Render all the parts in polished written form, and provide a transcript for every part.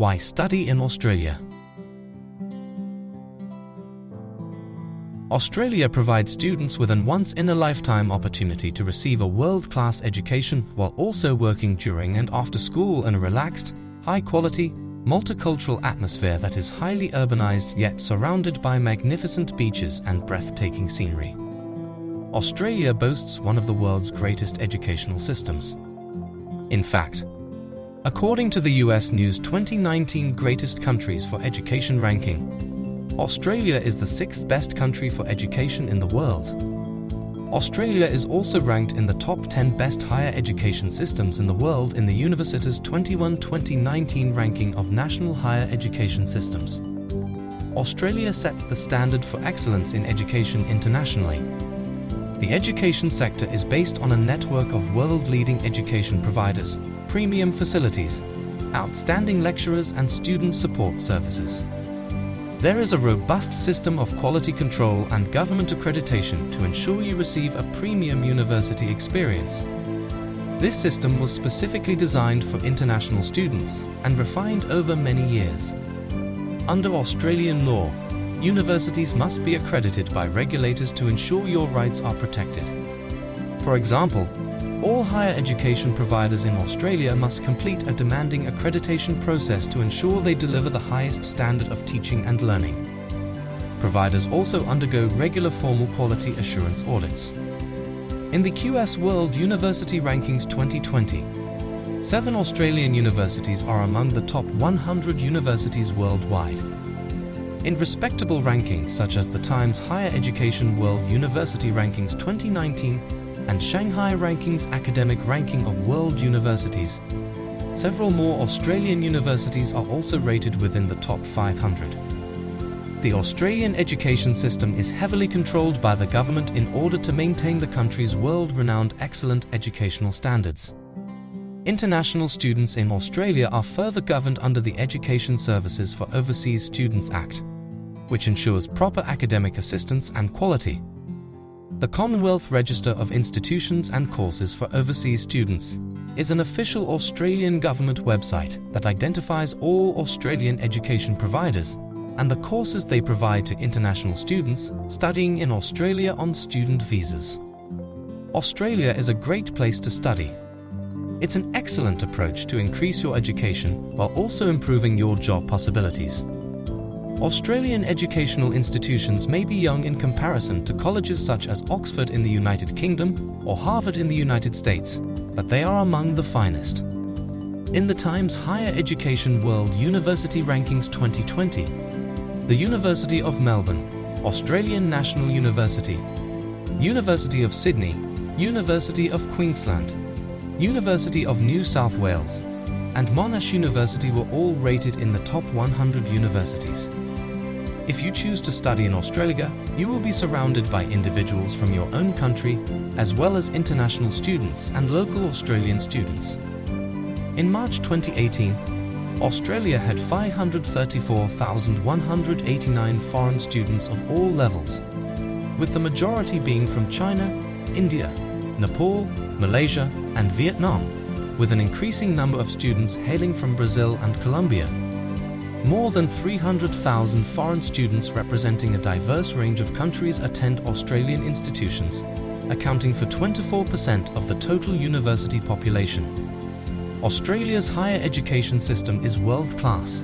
Why study in Australia? Australia provides students with an once-in-a-lifetime opportunity to receive a world-class education while also working during and after school in a relaxed, high-quality, multicultural atmosphere that is highly urbanized yet surrounded by magnificent beaches and breathtaking scenery. Australia boasts one of the world's greatest educational systems. In fact, according to the US News 2019 Greatest Countries for Education ranking, Australia is the 6th best country for education in the world. Australia is also ranked in the top 10 best higher education systems in the world in the Universitas 2019 ranking of national higher education systems. Australia sets the standard for excellence in education internationally. The education sector is based on a network of world-leading education providers, premium facilities, outstanding lecturers and student support services. There is a robust system of quality control and government accreditation to ensure you receive a premium university experience. This system was specifically designed for international students and refined over many years. Under Australian law, universities must be accredited by regulators to ensure your rights are protected. For example, all higher education providers in Australia must complete a demanding accreditation process to ensure they deliver the highest standard of teaching and learning. Providers also undergo regular formal quality assurance audits. In the QS World University Rankings 2020, 7 Australian universities are among the top 100 universities worldwide. In respectable rankings such as the Times Higher Education World University Rankings 2019 and Shanghai Rankings Academic Ranking of World Universities, several more Australian universities are also rated within the top 500. The Australian education system is heavily controlled by the government in order to maintain the country's world-renowned excellent educational standards. International students in Australia are further governed under the Education Services for Overseas Students Act, which ensures proper academic assistance and quality. The Commonwealth Register of Institutions and Courses for Overseas Students is an official Australian government website that identifies all Australian education providers and the courses they provide to international students studying in Australia on student visas. Australia is a great place to study. It's an excellent approach to increase your education while also improving your job possibilities. Australian educational institutions may be young in comparison to colleges such as Oxford in the United Kingdom or Harvard in the United States, but they are among the finest. In the Times Higher Education World University Rankings 2020, the University of Melbourne, Australian National University, University of Sydney, University of Queensland, University of New South Wales, and Monash University were all rated in the top 100 universities. If you choose to study in Australia, you will be surrounded by individuals from your own country, as well as international students and local Australian students. In March 2018, Australia had 534,189 foreign students of all levels, with the majority being from China, India, Nepal, Malaysia, and Vietnam, with an increasing number of students hailing from Brazil and Colombia. More than 300,000 foreign students representing a diverse range of countries attend Australian institutions, accounting for 24% of the total university population. Australia's higher education system is world-class.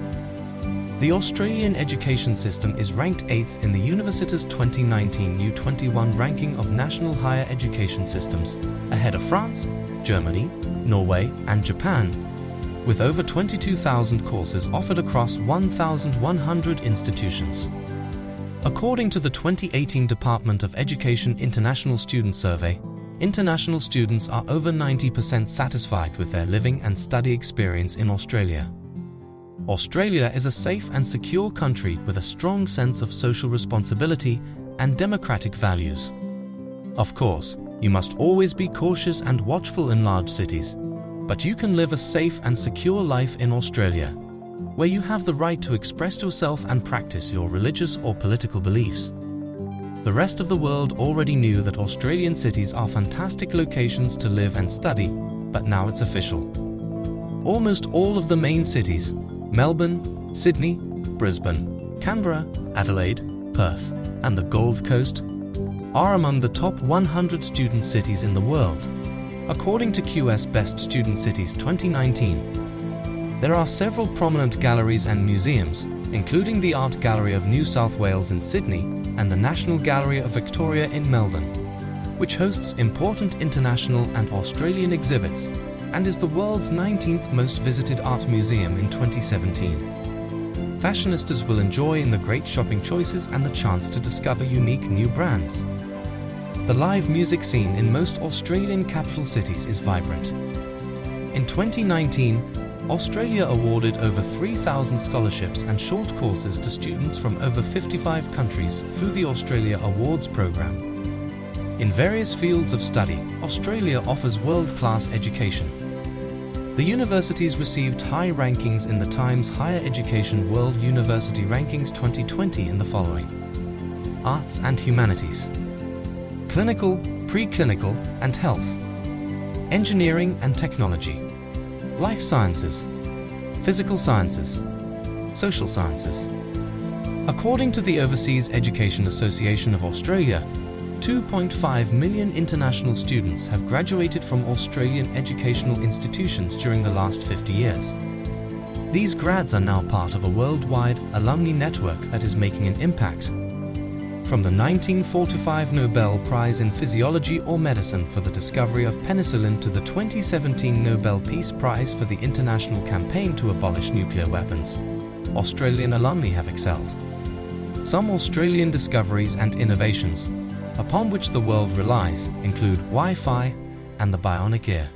The Australian education system is ranked 8th in the Universitas 2019 U21 ranking of national higher education systems, ahead of France, Germany, Norway, and Japan, with over 22,000 courses offered across 1,100 institutions. According to the 2018 Department of Education International Student Survey, international students are over 90% satisfied with their living and study experience in Australia. Australia is a safe and secure country with a strong sense of social responsibility and democratic values. Of course, you must always be cautious and watchful in large cities, but you can live a safe and secure life in Australia, where you have the right to express yourself and practice your religious or political beliefs. The rest of the world already knew that Australian cities are fantastic locations to live and study, but now it's official. Almost all of the main cities, Melbourne, Sydney, Brisbane, Canberra, Adelaide, Perth, and the Gold Coast are among the top 100 student cities in the world, according to QS Best Student Cities 2019. There are several prominent galleries and museums, including the Art Gallery of New South Wales in Sydney and the National Gallery of Victoria in Melbourne, which hosts important international and Australian exhibits and is the world's 19th most visited art museum in 2017. Fashionistas will enjoy in the great shopping choices and the chance to discover unique new brands. The live music scene in most Australian capital cities is vibrant. In 2019, Australia awarded over 3,000 scholarships and short courses to students from over 55 countries through the Australia Awards program. In various fields of study, Australia offers world-class education. The universities received high rankings in the Times Higher Education World University Rankings 2020 in the following: Arts and Humanities, Clinical, Preclinical and Health, Engineering and Technology, Life Sciences, Physical Sciences, Social Sciences. According to the Overseas Education Association of Australia, 2.5 million international students have graduated from Australian educational institutions during the last 50 years. These grads are now part of a worldwide alumni network that is making an impact. From the 1945 Nobel Prize in Physiology or Medicine for the discovery of penicillin to the 2017 Nobel Peace Prize for the international campaign to abolish nuclear weapons, Australian alumni have excelled. Some Australian discoveries and innovations upon which the world relies include Wi-Fi and the bionic ear.